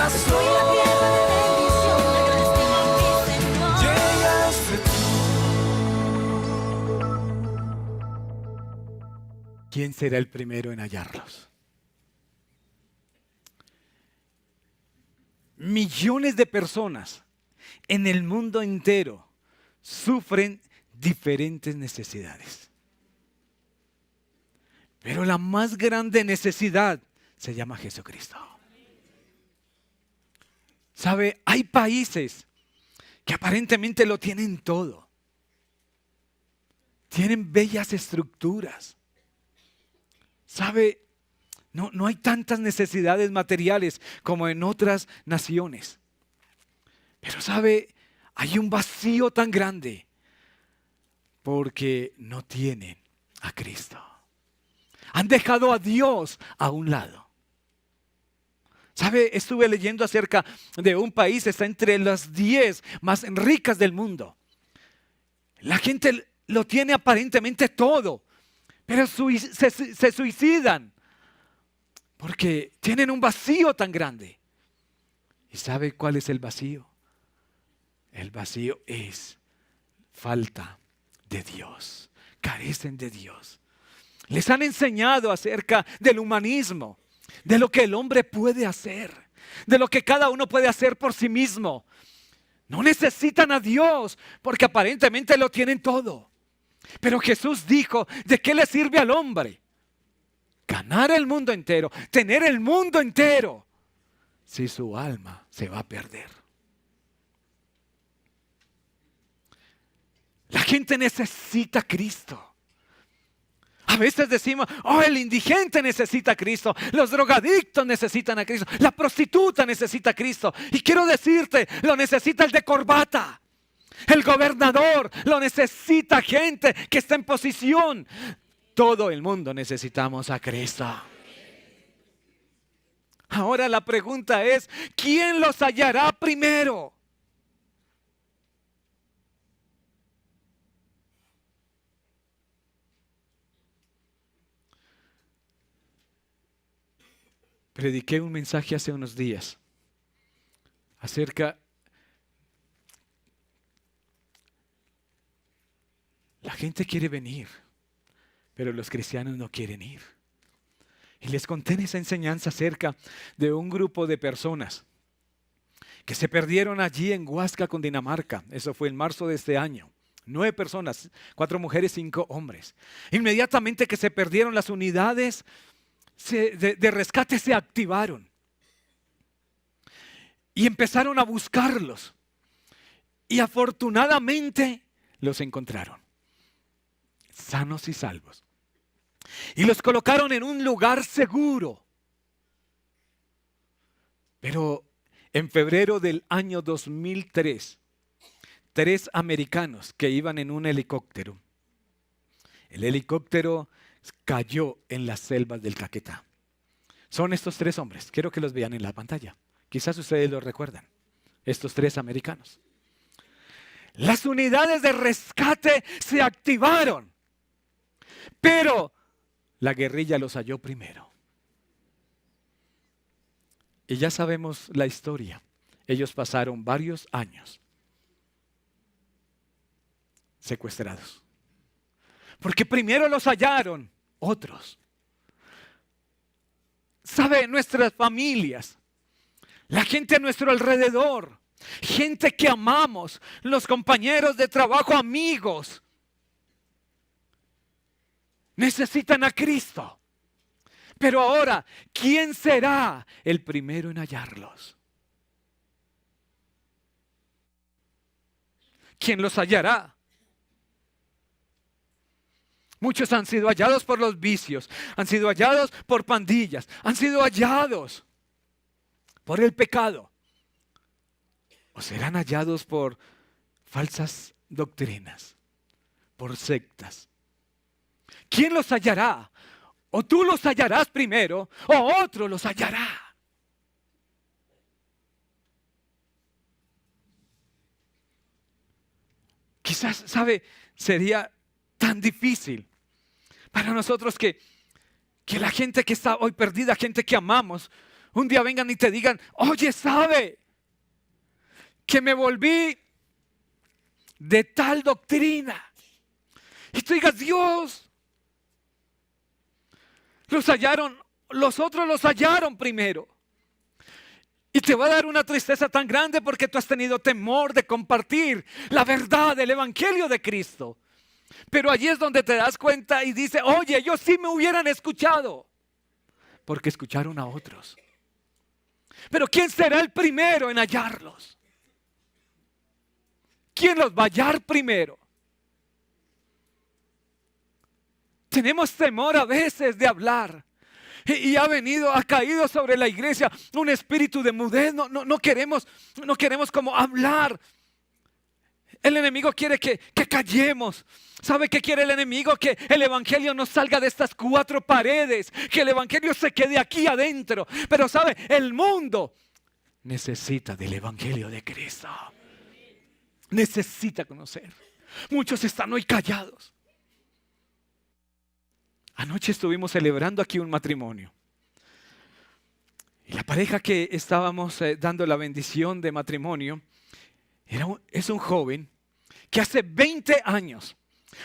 Soy la tierra de bendición, de gran estima, mi Señor. ¿Quién será el primero en hallarlos? Millones de personas en el mundo entero sufren diferentes necesidades. Pero la más grande necesidad se llama Jesucristo. ¿Sabe? Hay países que aparentemente lo tienen todo. Tienen bellas estructuras. ¿Sabe? No hay tantas necesidades materiales como en otras naciones. Pero ¿sabe? Hay un vacío tan grande porque no tienen a Cristo. Han dejado a Dios a un lado. ¿Sabe? Estuve leyendo acerca de un país, está entre las 10 más ricas del mundo. La gente lo tiene aparentemente todo, pero se suicidan porque tienen un vacío tan grande. ¿Y sabe cuál es el vacío? El vacío es falta de Dios. Carecen de Dios. Les han enseñado acerca del humanismo, de lo que el hombre puede hacer, de lo que cada uno puede hacer por sí mismo. No necesitan a Dios porque aparentemente lo tienen todo. Pero Jesús dijo, ¿de qué le sirve al hombre ganar el mundo entero, tener el mundo entero, si su alma se va a perder? La gente necesita a Cristo. A veces decimos, oh, el indigente necesita a Cristo, los drogadictos necesitan a Cristo, la prostituta necesita a Cristo. Y quiero decirte, lo necesita el de corbata, el gobernador, lo necesita gente que está en posición. Todo el mundo necesitamos a Cristo. Ahora la pregunta es, ¿quién los hallará primero? Prediqué un mensaje hace unos días acerca la gente quiere venir, pero los cristianos no quieren ir. Y les conté en esa enseñanza acerca de un grupo de personas que se perdieron allí en Huasca, Cundinamarca. Eso fue en marzo de este año. 9 personas, 4 mujeres, 5 hombres. Inmediatamente que se perdieron, las unidades de rescate se activaron y empezaron a buscarlos, y afortunadamente los encontraron sanos y salvos y los colocaron en un lugar seguro. Pero en febrero del año 2003, 3 americanos que iban en un helicóptero, el helicóptero cayó en las selvas del Caquetá. Son estos 3 hombres, quiero que los vean en la pantalla. Quizás ustedes lo recuerdan, estos 3 americanos. Las unidades de rescate se activaron, pero la guerrilla los halló primero. Y ya sabemos la historia. Ellos pasaron varios años secuestrados, porque primero los hallaron otros. ¿Sabe? Nuestras familias, la gente a nuestro alrededor, gente que amamos, los compañeros de trabajo, amigos, necesitan a Cristo. Pero ahora, ¿quién será el primero en hallarlos? ¿Quién los hallará? Muchos han sido hallados por los vicios, han sido hallados por pandillas, han sido hallados por el pecado. O serán hallados por falsas doctrinas, por sectas. ¿Quién los hallará? O tú los hallarás primero, o otro los hallará. Quizás, ¿sabe? Sería tan difícil para nosotros que la gente que está hoy perdida, gente que amamos, un día vengan y te digan, oye, ¿sabe que me volví de tal doctrina? Y tú digas, Dios, los otros los hallaron primero. Y te va a dar una tristeza tan grande porque tú has tenido temor de compartir la verdad del Evangelio de Cristo. Pero allí es donde te das cuenta y dice, oye, ellos sí me hubieran escuchado, porque escucharon a otros. Pero ¿quién será el primero en hallarlos? ¿Quién los va a hallar primero? Tenemos temor a veces de hablar. Y ha caído sobre la iglesia un espíritu de mudez. No queremos como hablar. El enemigo quiere que callemos. ¿Sabe qué quiere el enemigo? Que el evangelio no salga de estas 4 paredes, que el evangelio se quede aquí adentro. Pero ¿sabe? El mundo necesita del evangelio de Cristo. Necesita conocer. Muchos están hoy callados. Anoche estuvimos celebrando aquí un matrimonio. Y la pareja que estábamos dando la bendición de matrimonio es un joven que hace 20 años,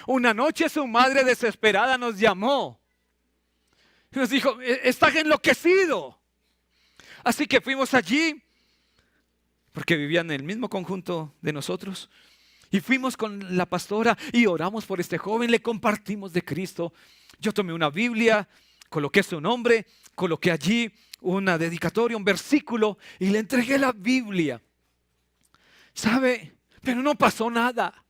una noche su madre desesperada nos llamó. Y nos dijo, está enloquecido. Así que fuimos allí, porque vivían en el mismo conjunto de nosotros. Y fuimos con la pastora y oramos por este joven, le compartimos de Cristo. Yo tomé una Biblia, coloqué su nombre, coloqué allí una dedicatoria, un versículo y le entregué la Biblia. ¿Sabe? Pero no pasó nada.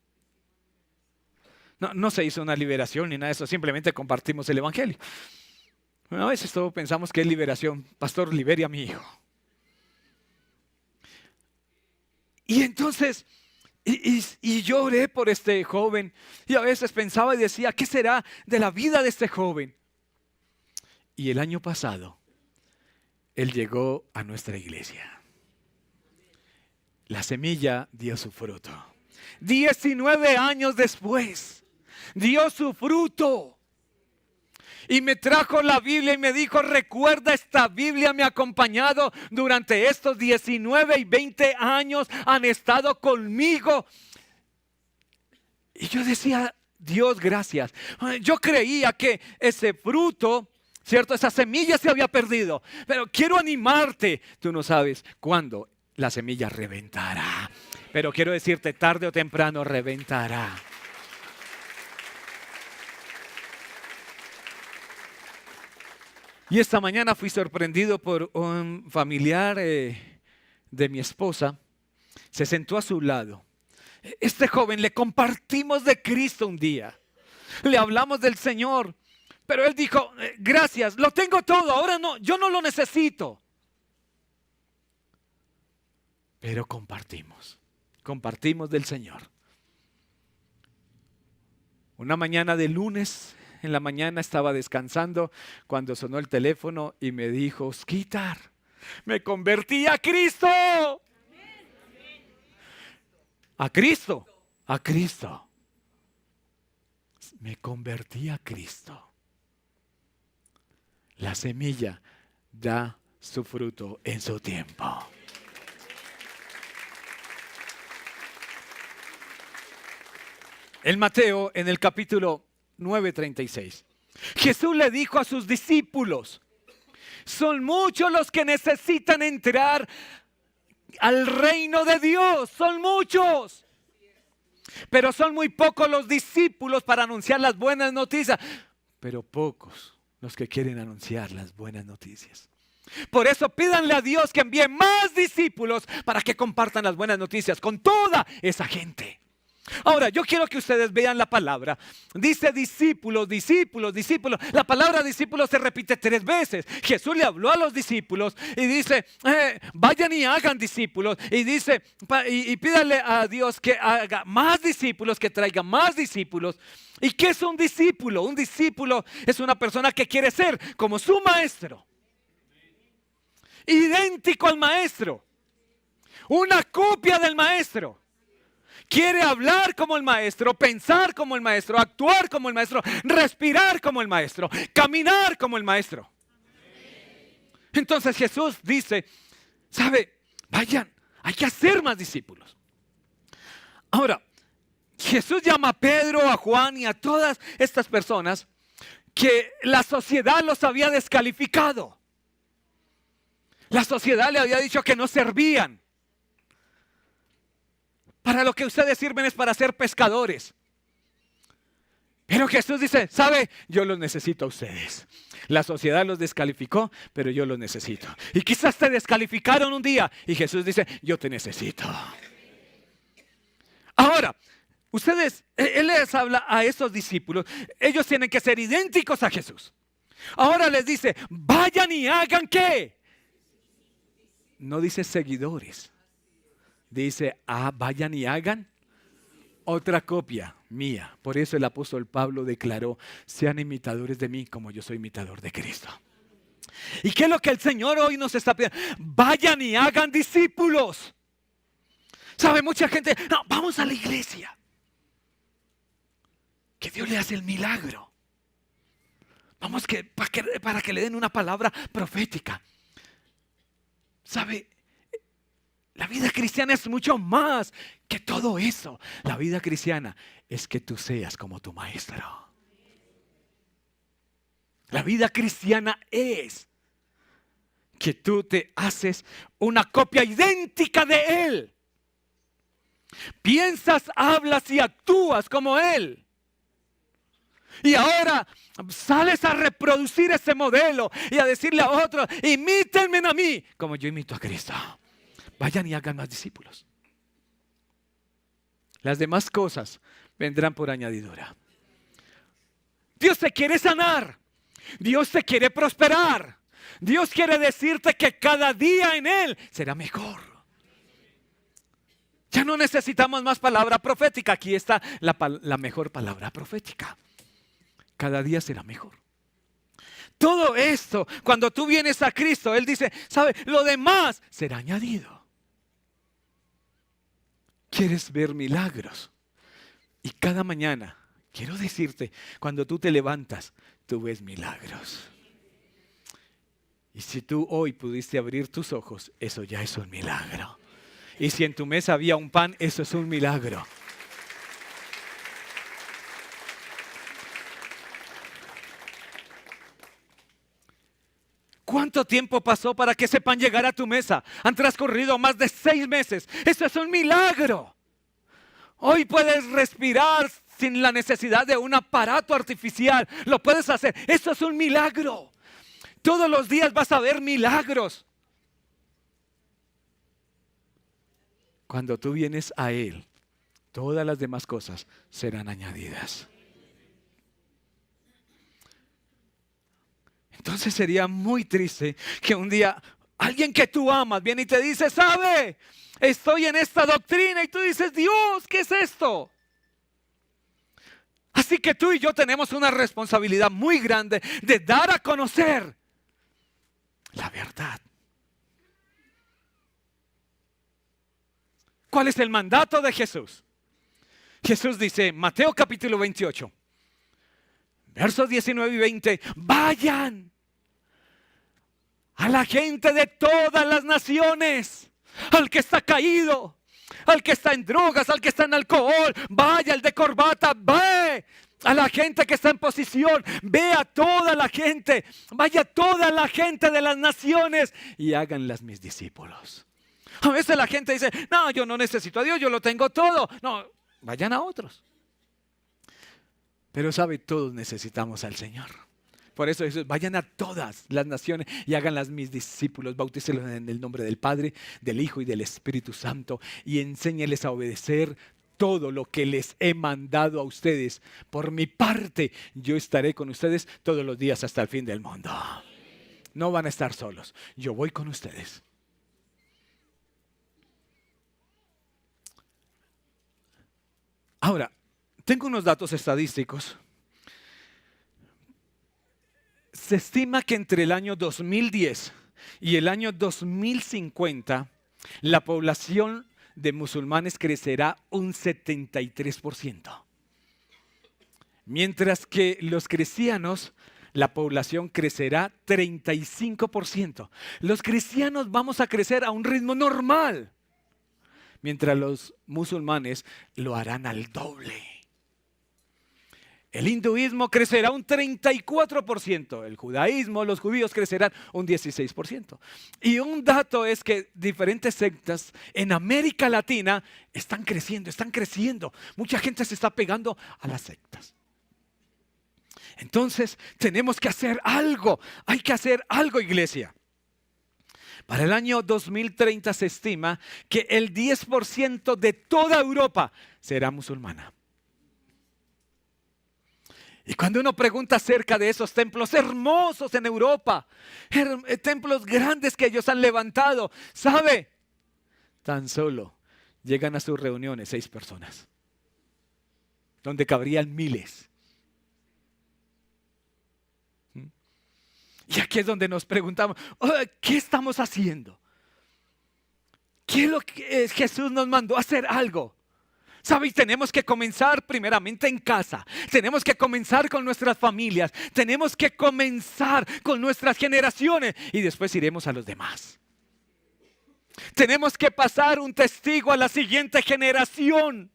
No se hizo una liberación ni nada de eso, simplemente compartimos el evangelio. A veces todos pensamos que es liberación. Pastor, libere a mi hijo. Y entonces, y yo oré por este joven y a veces pensaba y decía, ¿qué será de la vida de este joven? Y el año pasado, él llegó a nuestra iglesia. La semilla dio su fruto. 19 años después, dio su fruto. Y me trajo la Biblia y me dijo, recuerda, esta Biblia me ha acompañado durante estos 19 y 20 años. Han estado conmigo. Y yo decía, Dios, gracias. Yo creía que ese fruto, ¿cierto? Esa semilla se había perdido. Pero quiero animarte. Tú no sabes cuándo la semilla reventará. Pero quiero decirte, tarde o temprano reventará. Y esta mañana fui sorprendido por un familiar de mi esposa. Se sentó a su lado. Este joven le compartimos de Cristo un día. Le hablamos del Señor. Pero él dijo, gracias, lo tengo todo, ahora no, yo no lo necesito. Pero compartimos del Señor. Una mañana de lunes, en la mañana estaba descansando cuando sonó el teléfono y me dijo, Osquitar, me convertí a Cristo. A Cristo. Me convertí a Cristo. La semilla da su fruto en su tiempo. En Mateo, en el capítulo 9:36, Jesús le dijo a sus discípulos, son muchos los que necesitan entrar al reino de Dios, son muchos, pero son muy pocos los discípulos para anunciar las buenas noticias, pero pocos los que quieren anunciar las buenas noticias. Por eso pídanle a Dios que envíe más discípulos para que compartan las buenas noticias con toda esa gente. Ahora, yo quiero que ustedes vean la palabra. Dice discípulos, discípulos, discípulos. La palabra discípulos se repite 3 veces. Jesús le habló a los discípulos y dice, vayan y hagan discípulos. Y dice, y pídale a Dios que haga más discípulos, que traiga más discípulos. ¿Y qué es un discípulo? Un discípulo es una persona que quiere ser como su maestro. Idéntico al maestro. Una copia del maestro. Quiere hablar como el maestro, pensar como el maestro, actuar como el maestro, respirar como el maestro, caminar como el maestro. Entonces Jesús dice, ¿sabe? Vayan, hay que hacer más discípulos. Ahora, Jesús llama a Pedro, a Juan y a todas estas personas que la sociedad los había descalificado. La sociedad le había dicho que no servían. Para lo que ustedes sirven es para ser pescadores. Pero Jesús dice, ¿sabe? Yo los necesito a ustedes. La sociedad los descalificó, pero yo los necesito. Y quizás te descalificaron un día y Jesús dice, yo te necesito. Ahora, Él les habla a esos discípulos. Ellos tienen que ser idénticos a Jesús. Ahora les dice, vayan y hagan ¿qué? No dice seguidores. Dice, vayan y hagan otra copia mía. Por eso el apóstol Pablo declaró, sean imitadores de mí como yo soy imitador de Cristo. ¿Y qué es lo que el Señor hoy nos está pidiendo? Vayan y hagan discípulos. ¿Sabe? Mucha gente, no, vamos a la iglesia. Que Dios le hace el milagro. Vamos para que le den una palabra profética. ¿Sabe? La vida cristiana es mucho más que todo eso. La vida cristiana es que tú seas como tu maestro. La vida cristiana es que tú te haces una copia idéntica de Él. Piensas, hablas y actúas como Él. Y ahora sales a reproducir ese modelo y a decirle a otros, imítenme a mí como yo imito a Cristo. Vayan y hagan más discípulos. Las demás cosas vendrán por añadidura. Dios te quiere sanar. Dios te quiere prosperar. Dios quiere decirte que cada día en Él será mejor. Ya no necesitamos más palabra profética. Aquí está la mejor palabra profética. Cada día será mejor. Todo esto, cuando tú vienes a Cristo, Él dice, ¿sabe? Lo demás será añadido. ¿Quieres ver milagros? Y cada mañana, quiero decirte, cuando tú te levantas, tú ves milagros. Y si tú hoy pudiste abrir tus ojos, eso ya es un milagro. Y si en tu mesa había un pan, eso es un milagro. ¿Cuánto tiempo pasó para que ese pan llegara a tu mesa? Han transcurrido más de 6 meses. Eso es un milagro. Hoy puedes respirar sin la necesidad de un aparato artificial. Lo puedes hacer. Eso es un milagro. Todos los días vas a ver milagros. Cuando tú vienes a Él, todas las demás cosas serán añadidas. Entonces sería muy triste que un día alguien que tú amas viene y te dice, ¿sabe? Estoy en esta doctrina y tú dices, Dios, ¿qué es esto? Así que tú y yo tenemos una responsabilidad muy grande de dar a conocer la verdad. ¿Cuál es el mandato de Jesús? Jesús dice, Mateo capítulo 28, versos 19 y 20, vayan a la gente de todas las naciones, al que está caído, al que está en drogas, al que está en alcohol, vaya el de corbata, ve a la gente que está en posición, ve a toda la gente, vaya toda la gente de las naciones y háganlas mis discípulos. A veces la gente dice, no, yo no necesito a Dios, yo lo tengo todo. No, vayan a otros. Pero sabe, todos necesitamos al Señor. Por eso vayan a todas las naciones y háganlas mis discípulos, bautícelos en el nombre del Padre, del Hijo y del Espíritu Santo y enséñeles a obedecer todo lo que les he mandado a ustedes. Por mi parte, yo estaré con ustedes todos los días hasta el fin del mundo. No van a estar solos, yo voy con ustedes. Ahora, tengo unos datos estadísticos. Se estima que entre el año 2010 y el año 2050, la población de musulmanes crecerá un 73%. Mientras que los cristianos la población crecerá 35%. Los cristianos vamos a crecer a un ritmo normal, mientras los musulmanes lo harán al doble. El hinduismo crecerá un 34%, el judaísmo, los judíos crecerán un 16%. Y un dato es que diferentes sectas en América Latina están creciendo, están creciendo. Mucha gente se está pegando a las sectas. Entonces tenemos que hacer algo, hay que hacer algo, iglesia. Para el año 2030 se estima que el 10% de toda Europa será musulmana. Y cuando uno pregunta acerca de esos templos hermosos en Europa, templos grandes que ellos han levantado, ¿sabe? Tan solo llegan a sus reuniones 6 personas, donde cabrían miles. Y aquí es donde nos preguntamos, ¿qué estamos haciendo? ¿Qué es lo que Jesús nos mandó a hacer algo? ¿Sabes? Tenemos que comenzar primeramente en casa. Tenemos que comenzar con nuestras familias. Tenemos que comenzar con nuestras generaciones. Y después iremos a los demás. Tenemos que pasar un testigo a la siguiente generación.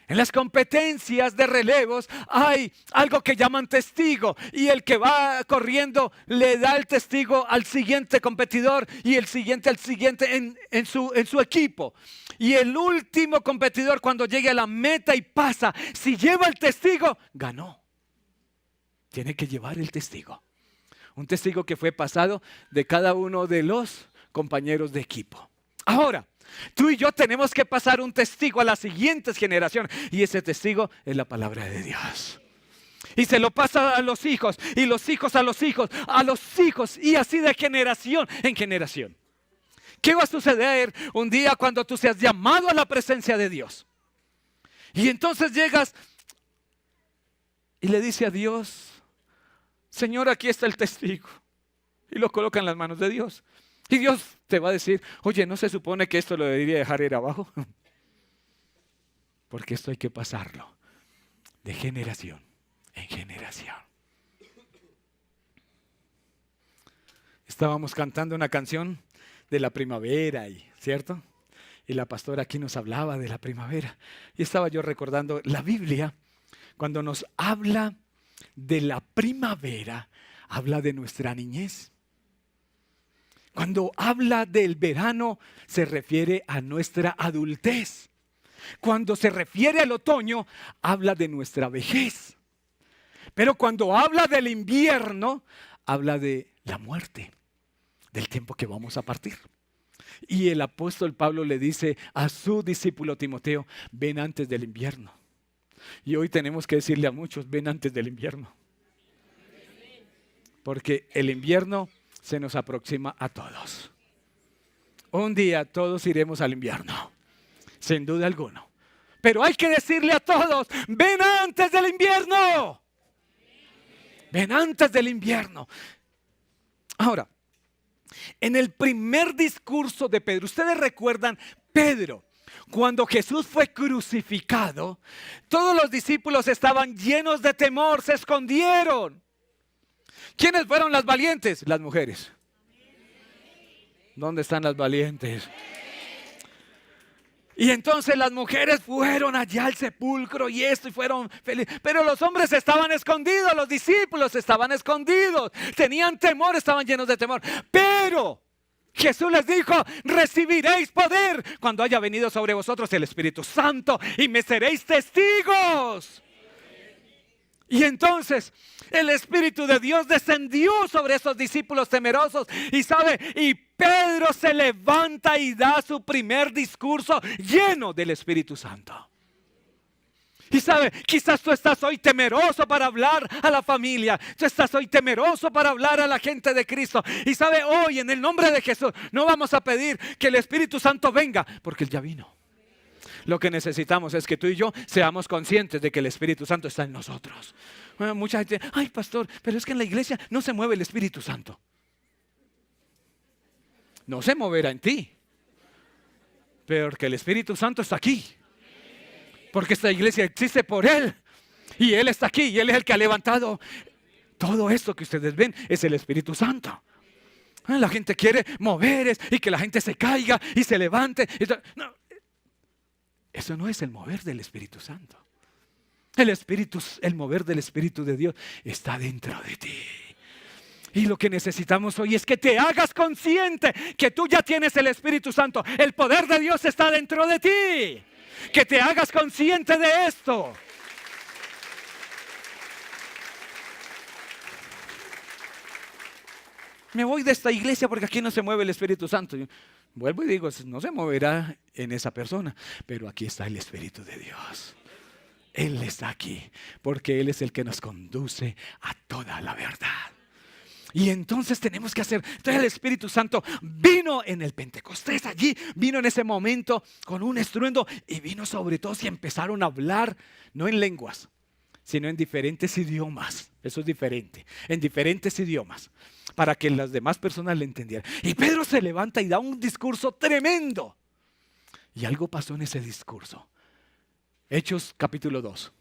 En las competencias de relevos hay algo que llaman testigo, y el que va corriendo le da el testigo al siguiente competidor y el siguiente al siguiente en su equipo. Y el último competidor, cuando llegue a la meta y pasa, si lleva el testigo, ganó. Tiene que llevar el testigo. Un testigo que fue pasado de cada uno de los compañeros de equipo. Ahora, tú y yo tenemos que pasar un testigo a las siguientes generaciones, y ese testigo es la palabra de Dios. Y se lo pasa a los hijos, y los hijos a los hijos, a los hijos, y así de generación en generación. ¿Qué va a suceder un día cuando tú seas llamado a la presencia de Dios? Y entonces llegas y le dices a Dios: Señor, aquí está el testigo. Y lo coloca en las manos de Dios. Y Dios te va a decir: oye, ¿no se supone que esto lo debería dejar ir abajo? Porque esto hay que pasarlo de generación en generación. Estábamos cantando una canción de la primavera, ¿cierto? Y la pastora aquí nos hablaba de la primavera. Y estaba yo recordando la Biblia, cuando nos habla de la primavera, habla de nuestra niñez. Cuando habla del verano, se refiere a nuestra adultez. Cuando se refiere al otoño, habla de nuestra vejez. Pero cuando habla del invierno, habla de la muerte, del tiempo que vamos a partir. Y el apóstol Pablo le dice a su discípulo Timoteo: ven antes del invierno. Y hoy tenemos que decirle a muchos: ven antes del invierno. Porque el invierno se nos aproxima a todos. Un día todos iremos al invierno, sin duda alguna. Pero hay que decirle a todos: ven antes del invierno. Ven antes del invierno. Ahora, en el primer discurso de Pedro, ustedes recuerdan, Pedro, cuando Jesús fue crucificado, todos los discípulos estaban llenos de temor, se escondieron. ¿Quiénes fueron las valientes? Las mujeres. ¿Dónde están las valientes? Y entonces las mujeres fueron allá al sepulcro y fueron felices. Pero los hombres estaban escondidos, los discípulos estaban escondidos. Tenían temor, estaban llenos de temor. Pero Jesús les dijo: recibiréis poder cuando haya venido sobre vosotros el Espíritu Santo y me seréis testigos. Y entonces el Espíritu de Dios descendió sobre esos discípulos temerosos. Y Pedro se levanta y da su primer discurso lleno del Espíritu Santo. Y quizás tú estás hoy temeroso para hablar a la familia. Tú estás hoy temeroso para hablar a la gente de Cristo. Y hoy en el nombre de Jesús no vamos a pedir que el Espíritu Santo venga, porque Él ya vino. Lo que necesitamos es que tú y yo seamos conscientes de que el Espíritu Santo está en nosotros. Bueno, mucha gente: ay, pastor, pero es que en la iglesia no se mueve el Espíritu Santo. No se moverá en ti, pero que el Espíritu Santo está aquí. Porque esta iglesia existe por Él. Y Él está aquí y Él es el que ha levantado todo esto que ustedes ven es el Espíritu Santo. La gente quiere mover y que la gente se caiga y se levante. No, eso no es el mover del Espíritu Santo. El mover del Espíritu de Dios está dentro de ti. Y lo que necesitamos hoy es que te hagas consciente que tú ya tienes el Espíritu Santo. El poder de Dios está dentro de ti. Que te hagas consciente de esto. Me voy de esta iglesia porque aquí no se mueve el Espíritu Santo. Yo vuelvo y digo, no se moverá en esa persona, pero aquí está el Espíritu de Dios. Él está aquí porque Él es el que nos conduce a toda la verdad. Y entonces tenemos que hacer. Entonces el Espíritu Santo vino en el Pentecostés allí, vino en ese momento con un estruendo y vino sobre todos y empezaron a hablar, no en lenguas, sino en diferentes idiomas. Eso es diferente, en diferentes idiomas, para que las demás personas le entendieran. Y Pedro se levanta y da un discurso tremendo. Y algo pasó en ese discurso. Hechos capítulo 2.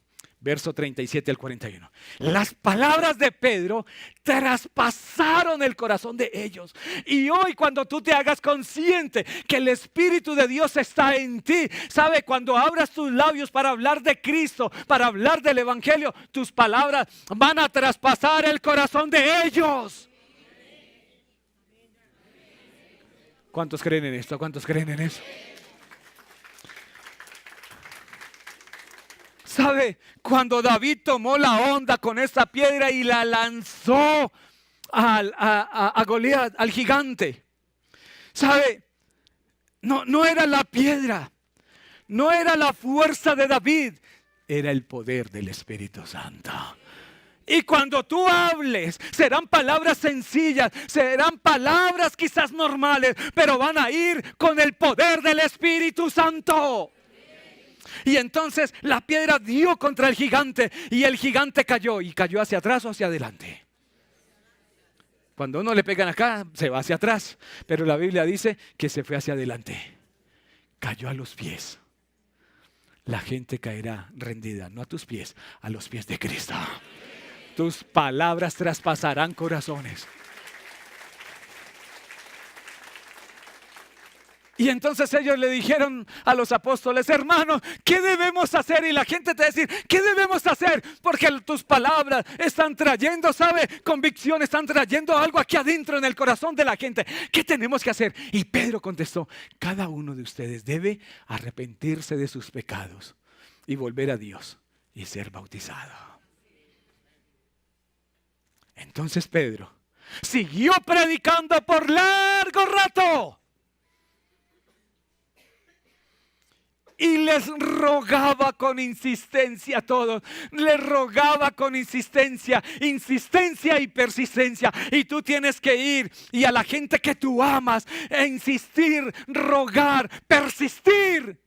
Verso 37 al 41. Las palabras de Pedro traspasaron el corazón de ellos. Y hoy cuando tú te hagas consciente que el Espíritu de Dios está en ti, ¿sabe? Cuando abras tus labios para hablar de Cristo, para hablar del Evangelio, tus palabras van a traspasar el corazón de ellos. ¿Cuántos creen en esto? ¿Cuántos creen en eso? ¿Sabe? Cuando David tomó la onda con esa piedra y la lanzó a Goliat, al gigante. ¿Sabe? No era la piedra, no era la fuerza de David, era el poder del Espíritu Santo. Y cuando tú hables, serán palabras sencillas, serán palabras quizás normales, pero van a ir con el poder del Espíritu Santo. Y entonces la piedra dio contra el gigante y el gigante cayó. ¿Y cayó hacia atrás o hacia adelante? Cuando uno le pegan acá, se va hacia atrás. Pero la Biblia dice que se fue hacia adelante. Cayó a los pies. La gente caerá rendida, no a tus pies, a los pies de Cristo. Tus palabras traspasarán corazones. Y entonces ellos le dijeron a los apóstoles: hermanos, ¿qué debemos hacer? Y la gente te va a decir: ¿qué debemos hacer? Porque tus palabras están trayendo, ¿sabe? Convicción, están trayendo algo aquí adentro en el corazón de la gente. ¿Qué tenemos que hacer? Y Pedro contestó: cada uno de ustedes debe arrepentirse de sus pecados y volver a Dios y ser bautizado. Entonces Pedro siguió predicando por largo rato. Y les rogaba con insistencia a todos. Les rogaba con insistencia y persistencia. Y tú tienes que ir y a la gente que tú amas, e insistir, rogar, persistir.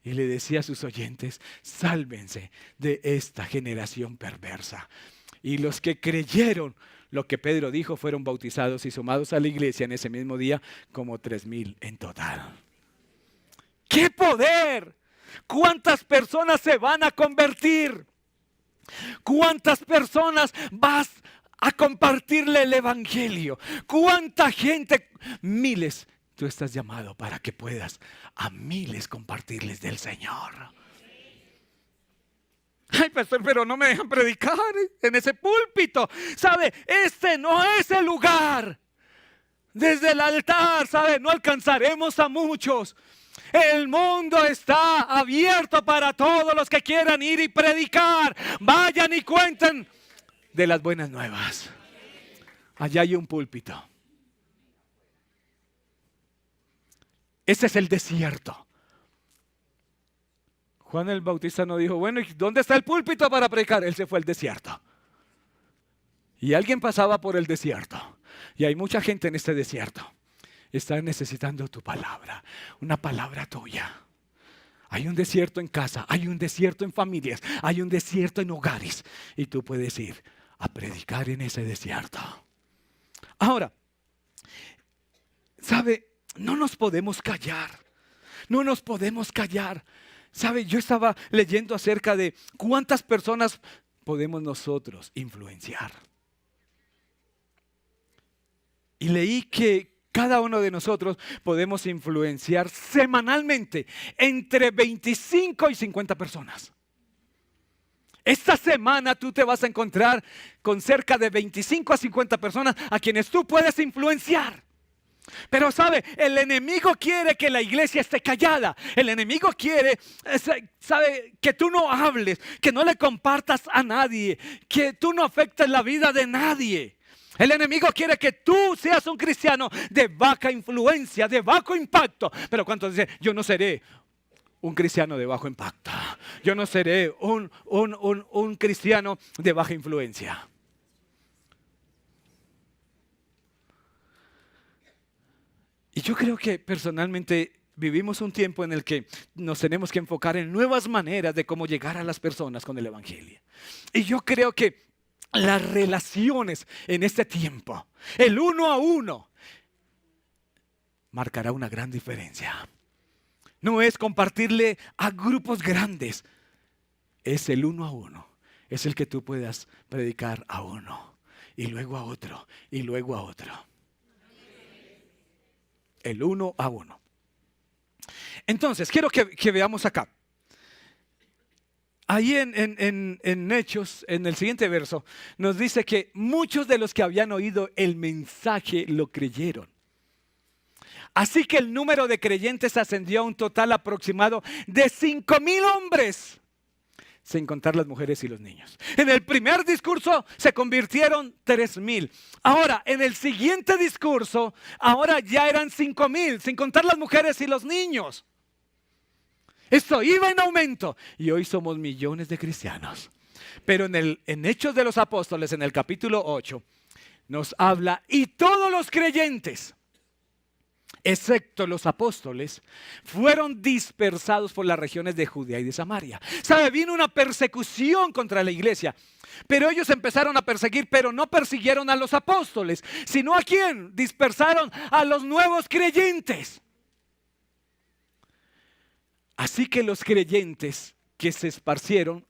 Y le decía a sus oyentes: sálvense de esta generación perversa. Y los que creyeron lo que Pedro dijo fueron bautizados y sumados a la iglesia en ese mismo día como 3,000 en total. ¡Qué poder! ¿Cuántas personas se van a convertir? ¿Cuántas personas vas a compartirle el Evangelio? ¿Cuánta gente? Miles. Tú estás llamado para que puedas a miles compartirles del Señor. Ay, pastor, pero no me dejan predicar en ese púlpito. ¿Sabe? Este no es el lugar. Desde el altar, ¿sabe? No alcanzaremos a muchos. El mundo está abierto para todos los que quieran ir y predicar. Vayan y cuenten de las buenas nuevas. Allá hay un púlpito. Ese es el desierto. Juan el Bautista no dijo: bueno, ¿y dónde está el púlpito para predicar? Él se fue al desierto. Y alguien pasaba por el desierto. Y hay mucha gente en este desierto. Están necesitando tu palabra, una palabra tuya. Hay un desierto en casa, hay un desierto en familias, hay un desierto en hogares. Y tú puedes ir a predicar en ese desierto. Ahora, ¿sabe? No nos podemos callar. No nos podemos callar. ¿Sabe? Yo estaba leyendo acerca de cuántas personas podemos nosotros influenciar? Y leí que cada uno de nosotros podemos influenciar semanalmente entre 25 y 50 personas. Esta semana tú te vas a encontrar con cerca de 25 a 50 personas a quienes tú puedes influenciar. Pero sabe, el enemigo quiere que la iglesia esté callada. El enemigo quiere, sabe, que tú no hables, que no le compartas a nadie, que tú no afectes la vida de nadie. El enemigo quiere que tú seas un cristiano de baja influencia, de bajo impacto. Pero ¿cuántos dicen, yo no seré un cristiano de bajo impacto? Yo no seré un cristiano de baja influencia. Y yo creo que personalmente vivimos un tiempo en el que nos tenemos que enfocar en nuevas maneras de cómo llegar a las personas con el evangelio. Y yo creo que las relaciones en este tiempo, el uno a uno, marcará una gran diferencia. No es compartirle a grupos grandes, es el uno a uno. Es el que tú puedas predicar a uno y luego a otro y luego a otro. El uno a uno. Entonces, quiero que veamos acá. Ahí en Hechos, en el siguiente verso, nos dice que muchos de los que habían oído el mensaje lo creyeron. Así que el número de creyentes ascendió a un total aproximado de 5,000 hombres, sin contar las mujeres y los niños. En el primer discurso se convirtieron 3,000. Ahora, en el siguiente discurso, ahora ya eran 5,000, sin contar las mujeres y los niños. Esto iba en aumento y hoy somos millones de cristianos. Pero en Hechos de los Apóstoles, en el capítulo 8, nos habla, y todos los creyentes, excepto los apóstoles, fueron dispersados por las regiones de Judea y de Samaria. ¿Sabe? Vino una persecución contra la iglesia, pero ellos empezaron a perseguir, pero no persiguieron a los apóstoles, sino ¿a quién? Dispersaron a los nuevos creyentes. Así que los creyentes que se esparcieron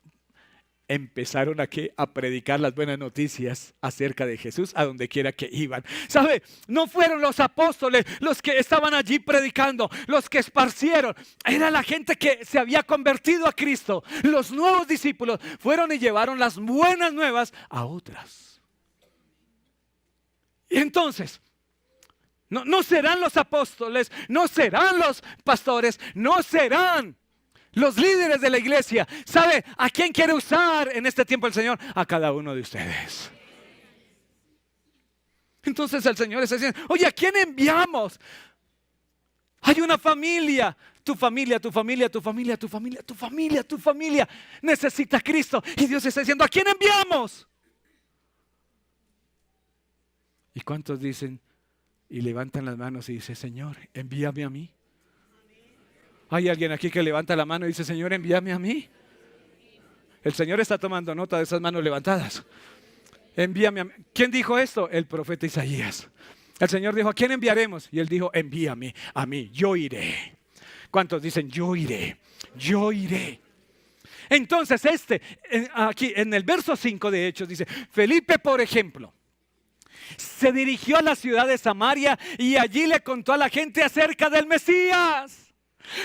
empezaron a predicar las buenas noticias acerca de Jesús a donde quiera que iban. ¿Sabe? No fueron los apóstoles los que estaban allí predicando, los que esparcieron. Era la gente que se había convertido a Cristo. Los nuevos discípulos fueron y llevaron las buenas nuevas a otras. Y entonces, no serán los apóstoles, no serán los pastores, no serán los líderes de la iglesia. ¿Sabe a quién quiere usar en este tiempo el Señor? A cada uno de ustedes. Entonces el Señor está diciendo, oye, ¿a quién enviamos? Hay una familia. Tu familia, tu familia, tu familia, tu familia, tu familia, tu familia necesita a Cristo. Y Dios está diciendo, ¿a quién enviamos? ¿Y cuántos dicen y levantan las manos y dicen, Señor, envíame a mí? ¿Hay alguien aquí que levanta la mano y dice, Señor, envíame a mí? El Señor está tomando nota de esas manos levantadas. Envíame a mí. ¿Quién dijo esto? El profeta Isaías. El Señor dijo, ¿a quién enviaremos? Y él dijo, envíame a mí, yo iré. ¿Cuántos dicen, yo iré? Yo iré. Entonces aquí en el verso 5 de Hechos dice, Felipe, por ejemplo, se dirigió a la ciudad de Samaria y allí le contó a la gente acerca del Mesías.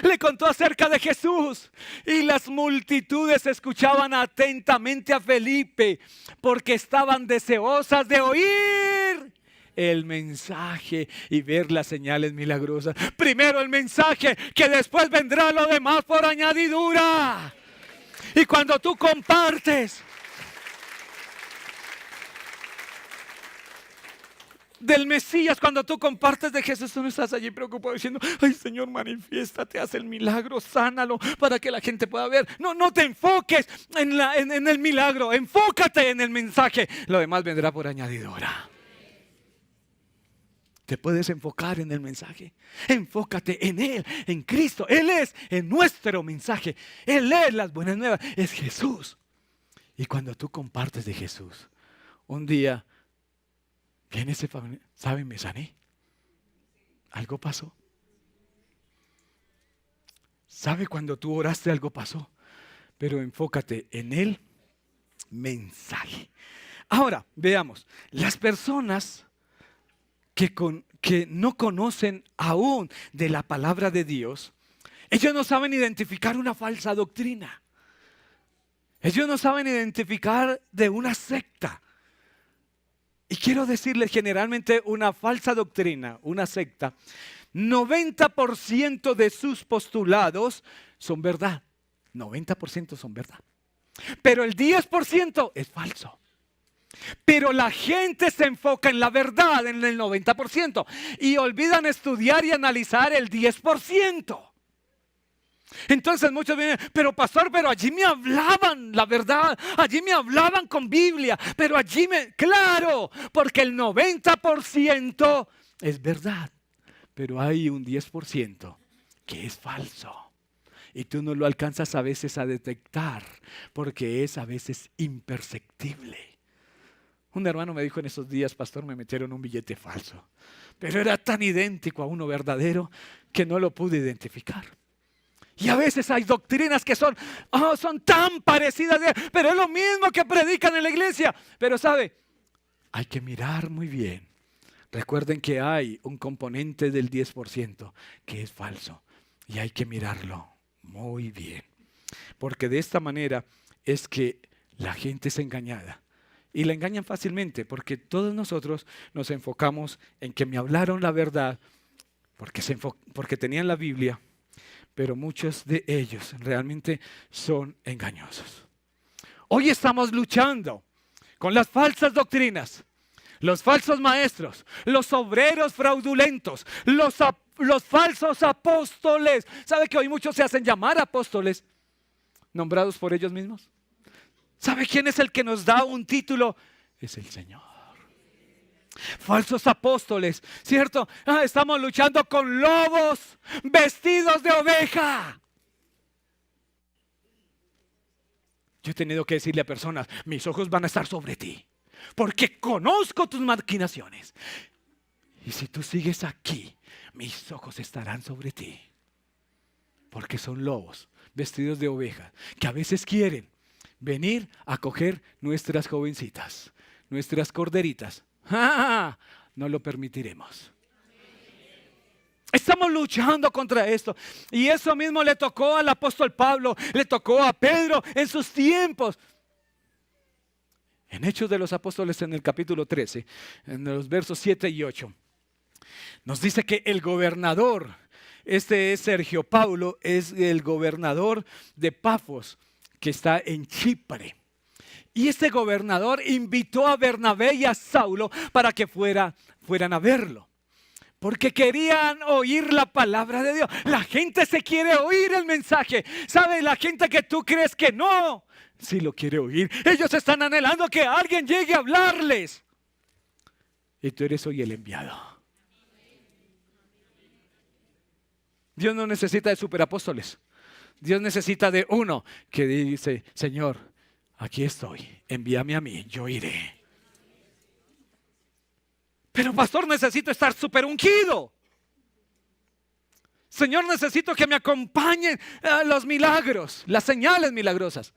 Le contó acerca de Jesús y las multitudes escuchaban atentamente a Felipe porque estaban deseosas de oír el mensaje y ver las señales milagrosas. Primero el mensaje, que después vendrá lo demás por añadidura. Y cuando tú compartes del Mesías, cuando tú compartes de Jesús, tú no estás allí preocupado diciendo, ay Señor, manifiéstate, haz el milagro, sánalo para que la gente pueda ver. No te enfoques en el milagro, enfócate en el mensaje. Lo demás vendrá por añadidura. Te puedes enfocar en el mensaje. Enfócate en Él, en Cristo. Él es en nuestro mensaje. Él es las buenas nuevas. Es Jesús. Y cuando tú compartes de Jesús, un día viene ese familiar, ¿saben? Me sané. Algo pasó. ¿Sabe? Cuando tú oraste algo pasó. Pero enfócate en el mensaje. Ahora, veamos, las personas que no conocen aún de la palabra de Dios, ellos no saben identificar una falsa doctrina. Ellos no saben identificar de una secta. Y quiero decirles, generalmente una falsa doctrina, una secta, 90% de sus postulados son verdad. 90% son verdad. Pero el 10% es falso. Pero la gente se enfoca en la verdad, en el 90%, y olvidan estudiar y analizar el 10%. Entonces muchos vienen, pero pastor, pero allí me hablaban la verdad, allí me hablaban con Biblia, pero allí claro, porque el 90% es verdad, pero hay un 10% que es falso. Y tú no lo alcanzas a veces a detectar, porque es a veces imperceptible. Un hermano me dijo en esos días, pastor, me metieron un billete falso, pero era tan idéntico a uno verdadero que no lo pude identificar. Y a veces hay doctrinas que son tan parecidas, pero es lo mismo que predican en la iglesia. Pero sabe, hay que mirar muy bien. Recuerden que hay un componente del 10% que es falso. Y hay que mirarlo muy bien. Porque de esta manera es que la gente es engañada. Y la engañan fácilmente porque todos nosotros nos enfocamos en que me hablaron la verdad porque tenían la Biblia. Pero muchos de ellos realmente son engañosos. Hoy estamos luchando con las falsas doctrinas, los falsos maestros, los obreros fraudulentos, los falsos apóstoles. ¿Sabe que hoy muchos se hacen llamar apóstoles nombrados por ellos mismos? ¿Sabe quién es el que nos da un título? Es el Señor. Falsos apóstoles, ¿cierto? Estamos luchando con lobos vestidos de oveja. Yo he tenido que decirle a personas, mis ojos van a estar sobre ti, porque conozco tus maquinaciones. Y si tú sigues aquí, mis ojos estarán sobre ti. Porque son lobos vestidos de oveja, que a veces quieren venir a coger nuestras jovencitas, nuestras corderitas. No lo permitiremos. Estamos luchando contra esto. Y eso mismo le tocó al apóstol Pablo, le tocó a Pedro en sus tiempos. En Hechos de los Apóstoles, en el capítulo 13, en los versos 7 y 8, nos dice que el gobernador, este es Sergio Paulo, es el gobernador de Pafos, que está en Chipre. Y este gobernador invitó a Bernabé y a Saulo para que fueran a verlo. Porque querían oír la palabra de Dios. La gente se quiere oír el mensaje. ¿Sabe? La gente que tú crees que no, sí lo quiere oír. Ellos están anhelando que alguien llegue a hablarles. Y tú eres hoy el enviado. Dios no necesita de superapóstoles. Dios necesita de uno que dice, Señor, aquí estoy, envíame a mí, yo iré. Pero pastor, necesito estar súper ungido. Señor, necesito que me acompañen los milagros, las señales milagrosas.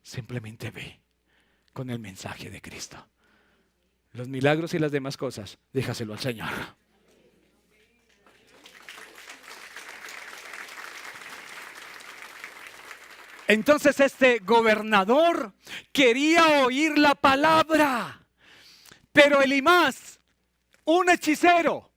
Simplemente ve con el mensaje de Cristo. Los milagros y las demás cosas, déjaselo al Señor. Entonces este gobernador quería oír la palabra, pero Elimás, un hechicero,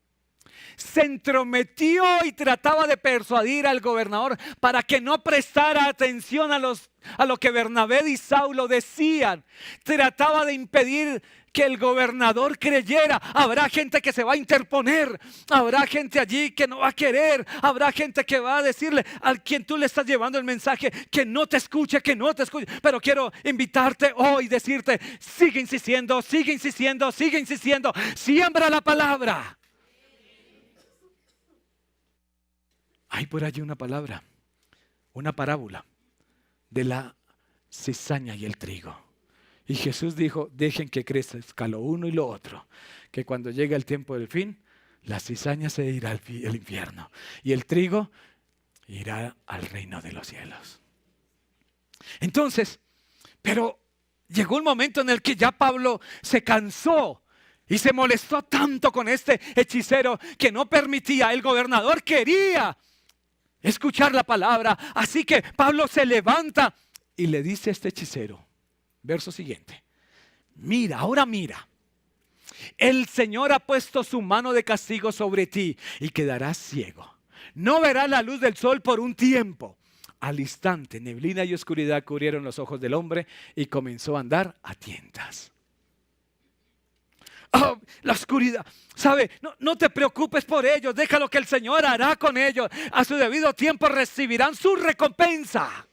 se entrometió y trataba de persuadir al gobernador para que no prestara atención a lo que Bernabé y Saulo decían. Trataba de impedir que el gobernador creyera. Habrá gente que se va a interponer, habrá gente allí que no va a querer, habrá gente que va a decirle al quien tú le estás llevando el mensaje que no te escuche, que no te escuche. Pero quiero invitarte hoy, decirte, sigue insistiendo, sigue insistiendo, sigue insistiendo, siembra la palabra. Hay por allí una palabra, una parábola de la cizaña y el trigo. Y Jesús dijo, dejen que crezca lo uno y lo otro, que cuando llegue el tiempo del fin, la cizaña se irá al infierno y el trigo irá al reino de los cielos. Entonces, pero llegó un momento en el que ya Pablo se cansó y se molestó tanto con este hechicero que no permitía. El gobernador quería escuchar la palabra. Así que Pablo se levanta y le dice a este hechicero, verso siguiente: mira, ahora mira, el Señor ha puesto su mano de castigo sobre ti y quedarás ciego. No verás la luz del sol por un tiempo. Al instante, neblina y oscuridad cubrieron los ojos del hombre y comenzó a andar a tientas. Oh, la oscuridad. ¿Sabe? No te preocupes por ellos. Deja lo que el Señor hará con ellos. A su debido tiempo recibirán su recompensa.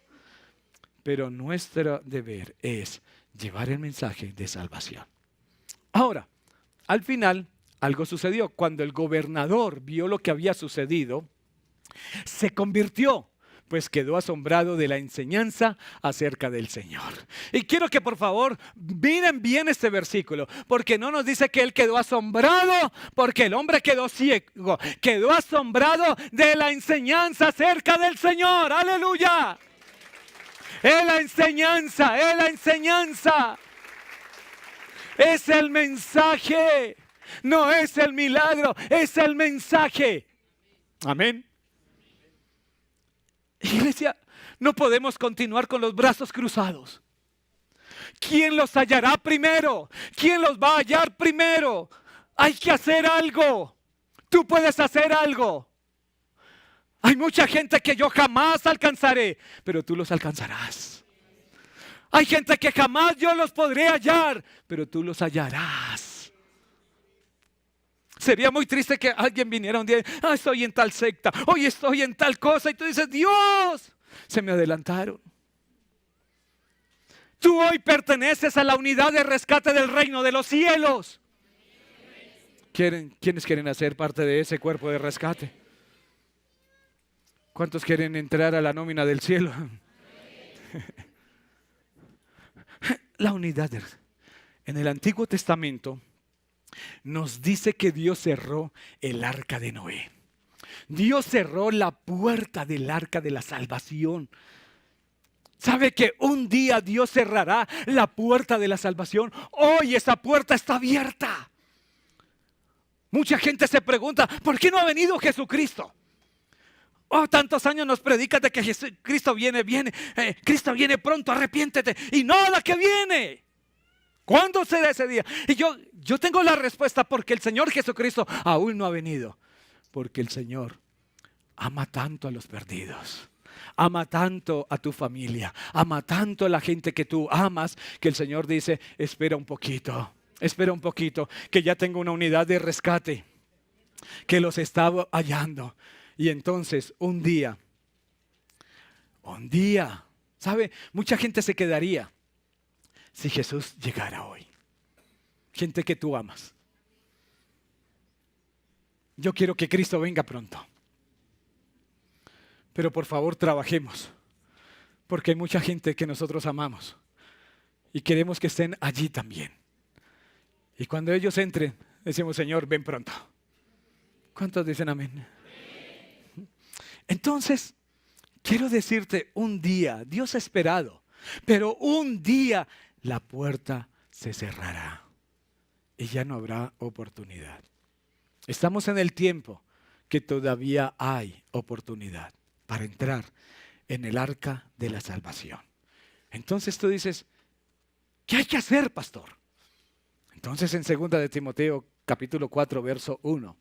Pero nuestro deber es llevar el mensaje de salvación. Ahora, al final, algo sucedió. Cuando el gobernador vio lo que había sucedido, se convirtió, pues quedó asombrado de la enseñanza acerca del Señor. Y quiero que por favor miren bien este versículo, porque no nos dice que él quedó asombrado porque el hombre quedó ciego. Quedó asombrado de la enseñanza acerca del Señor. ¡Aleluya! Es la enseñanza, es la enseñanza. Es el mensaje, no es el milagro, es el mensaje. Amén. Iglesia, no podemos continuar con los brazos cruzados. ¿Quién los hallará primero? ¿Quién los va a hallar primero? Hay que hacer algo. Tú puedes hacer algo. Hay mucha gente que yo jamás alcanzaré, pero tú los alcanzarás. Hay gente que jamás yo los podré hallar, pero tú los hallarás. Sería muy triste que alguien viniera un día, estoy en tal secta, hoy estoy en tal cosa, y tú dices, Dios, se me adelantaron. Tú hoy perteneces a la unidad de rescate del reino de los cielos. ¿Quiénes quieren hacer parte de ese cuerpo de rescate? ¿Cuántos quieren entrar a la nómina del cielo? La unidad. En el Antiguo Testamento nos dice que Dios cerró el arca de Noé. Dios cerró la puerta del arca de la salvación. ¿Sabe que un día Dios cerrará la puerta de la salvación? Hoy esa puerta está abierta. Mucha gente se pregunta, ¿por qué no ha venido Jesucristo? Oh, tantos años nos predican de que Cristo viene, Cristo viene pronto, arrepiéntete. Y nada que viene. ¿Cuándo será ese día? Y yo tengo la respuesta, porque el Señor Jesucristo aún no ha venido. Porque el Señor ama tanto a los perdidos. Ama tanto a tu familia. Ama tanto a la gente que tú amas, que el Señor dice, espera un poquito, que ya tengo una unidad de rescate que los estaba hallando. Y entonces un día, ¿sabe? Mucha gente se quedaría si Jesús llegara hoy. Gente que tú amas. Yo quiero que Cristo venga pronto. Pero por favor trabajemos, porque hay mucha gente que nosotros amamos y queremos que estén allí también. Y cuando ellos entren, decimos, Señor, ven pronto. ¿Cuántos dicen amén? Entonces, quiero decirte, un día, Dios ha esperado, pero un día la puerta se cerrará y ya no habrá oportunidad. Estamos en el tiempo que todavía hay oportunidad para entrar en el arca de la salvación. Entonces tú dices, ¿qué hay que hacer, pastor? Entonces en 2 de Timoteo capítulo 4 verso 1,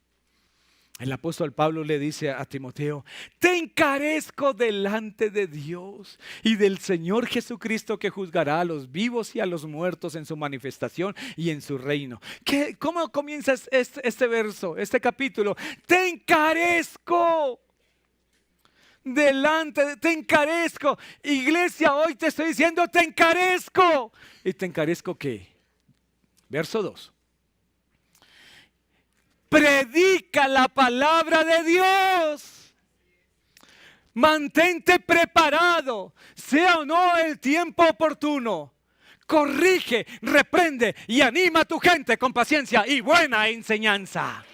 el apóstol Pablo le dice a Timoteo, te encarezco delante de Dios y del Señor Jesucristo, que juzgará a los vivos y a los muertos en su manifestación y en su reino. ¿Cómo comienza este verso, este capítulo? Te encarezco. Te encarezco. Iglesia, hoy te estoy diciendo, te encarezco. ¿Y te encarezco qué? Verso 2. Predica la palabra de Dios. Mantente preparado, sea o no el tiempo oportuno. Corrige, reprende y anima a tu gente con paciencia y buena enseñanza.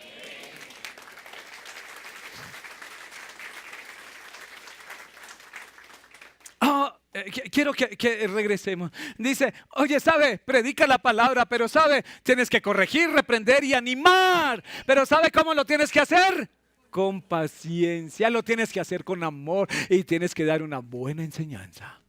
quiero que regresemos. Dice, oye, ¿sabe? Predica la palabra, pero ¿sabe? Tienes que corregir, reprender y animar. Pero ¿sabe cómo lo tienes que hacer? Con paciencia, lo tienes que hacer con amor y tienes que dar una buena enseñanza.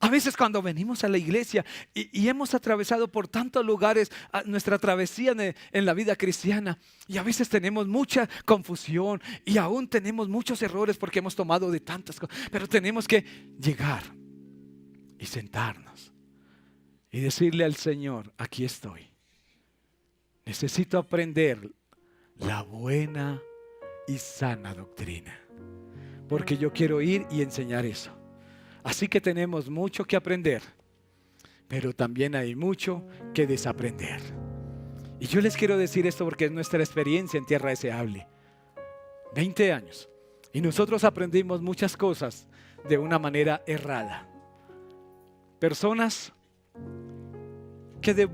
A veces cuando venimos a la iglesia y hemos atravesado por tantos lugares nuestra travesía en la vida cristiana, y a veces tenemos mucha confusión y aún tenemos muchos errores porque hemos tomado de tantas cosas, pero tenemos que llegar y sentarnos y decirle al Señor, aquí estoy. Necesito aprender la buena y sana doctrina, porque yo quiero ir y enseñar eso. Así que tenemos mucho que aprender, pero también hay mucho que desaprender. Y yo les quiero decir esto porque es nuestra experiencia en Tierra Deseable. 20 años. Y nosotros aprendimos muchas cosas de una manera errada. Personas que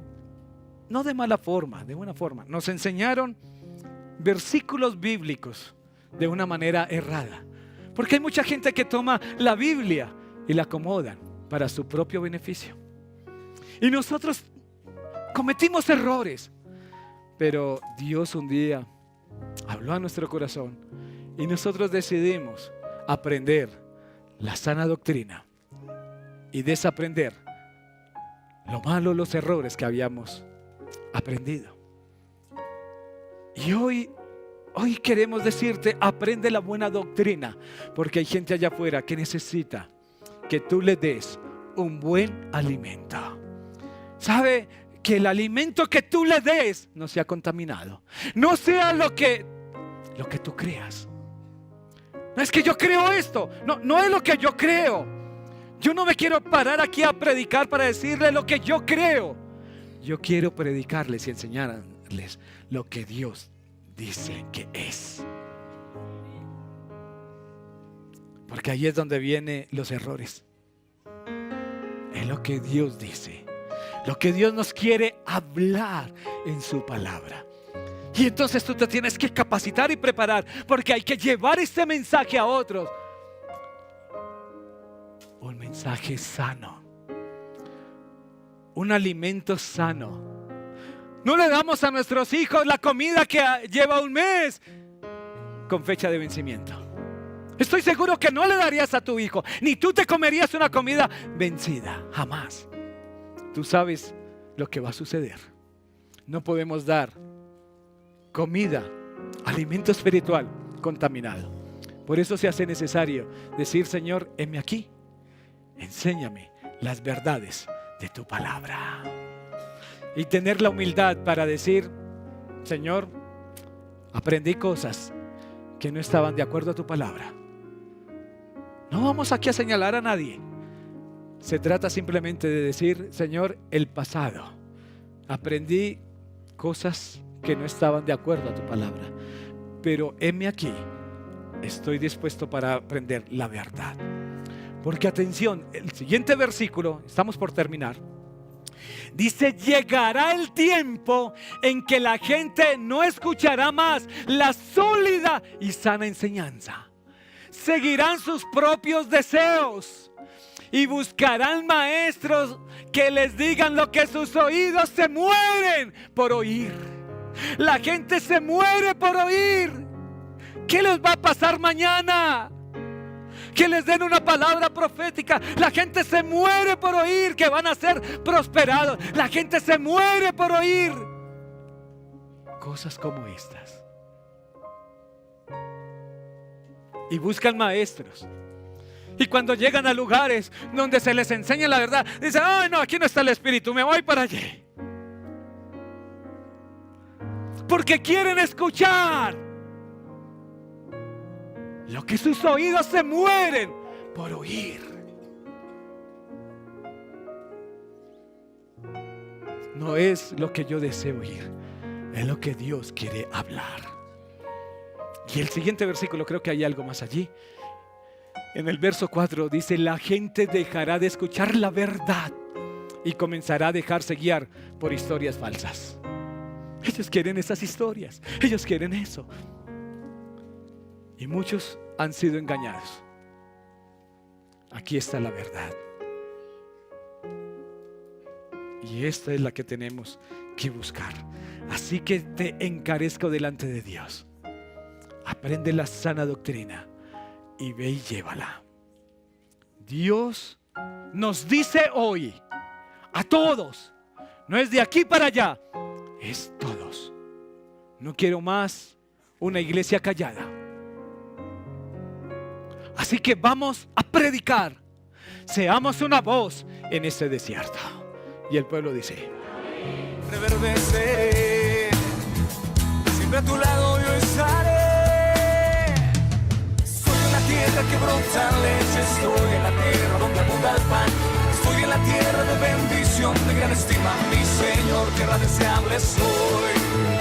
no de mala forma, de buena forma, nos enseñaron versículos bíblicos de una manera errada. Porque hay mucha gente que toma la Biblia y la acomodan para su propio beneficio. Y nosotros cometimos errores, pero Dios un día habló a nuestro corazón y nosotros decidimos aprender la sana doctrina y desaprender lo malo, los errores que habíamos aprendido. Y hoy queremos decirte, aprende la buena doctrina, porque hay gente allá afuera que necesita que tú le des un buen alimento. ¿Sabe? Que el alimento que tú le des no sea contaminado. No sea lo que tú creas. No es que yo creo esto. No es lo que yo creo. Yo no me quiero parar aquí a predicar para decirle lo que yo creo. Yo quiero predicarles y enseñarles lo que Dios dice que es. Porque ahí es donde vienen los errores. Es lo que Dios dice, lo que Dios nos quiere hablar en su palabra. Y entonces tú te tienes que capacitar y preparar, porque hay que llevar este mensaje a otros. Un mensaje sano, un alimento sano. No le damos a nuestros hijos la comida que lleva un mes con fecha de vencimiento. Estoy seguro que no le darías a tu hijo, ni tú te comerías una comida vencida, jamás. Tú sabes lo que va a suceder. No podemos dar comida, alimento espiritual contaminado. Por eso se hace necesario decir, Señor, heme aquí, enséñame las verdades de tu palabra. Y tener la humildad para decir, Señor, aprendí cosas que no estaban de acuerdo a tu palabra. No vamos aquí a señalar a nadie. Se trata simplemente de decir, Señor, el pasado. Aprendí cosas que no estaban de acuerdo a tu palabra. Pero heme aquí. Estoy dispuesto para aprender la verdad. Porque atención, el siguiente versículo, estamos por terminar. Dice, llegará el tiempo en que la gente no escuchará más la sólida y sana enseñanza. Seguirán sus propios deseos y buscarán maestros que les digan lo que sus oídos se mueren por oír. La gente se muere por oír. ¿Qué les va a pasar mañana? Que les den una palabra profética. La gente se muere por oír que van a ser prosperados. La gente se muere por oír cosas como estas. Y buscan maestros. Y cuando llegan a lugares donde se les enseña la verdad, dicen, ay no, aquí no está el Espíritu, me voy para allí. Porque quieren escuchar lo que sus oídos se mueren por oír. No es lo que yo deseo oír, es lo que Dios quiere hablar. Y el siguiente versículo, creo que hay algo más allí. En el verso 4 dice, la gente dejará de escuchar la verdad y comenzará a dejarse guiar por historias falsas. Ellos quieren esas historias, ellos quieren eso. Y muchos han sido engañados. Aquí está la verdad. Y esta es la que tenemos que buscar. Así que te encarezco delante de Dios. Aprende la sana doctrina y ve y llévala. Dios nos dice hoy a todos, no es de aquí para allá, es todos. No quiero más una iglesia callada. Así que vamos a predicar. Seamos una voz en este desierto. Y el pueblo dice: reverdeceré, siempre a tu lado yo estaré. Estoy en la tierra que brota leche, estoy en la tierra donde abunda el pan. Estoy en la tierra de bendición, de gran estima, mi Señor, tierra deseable soy.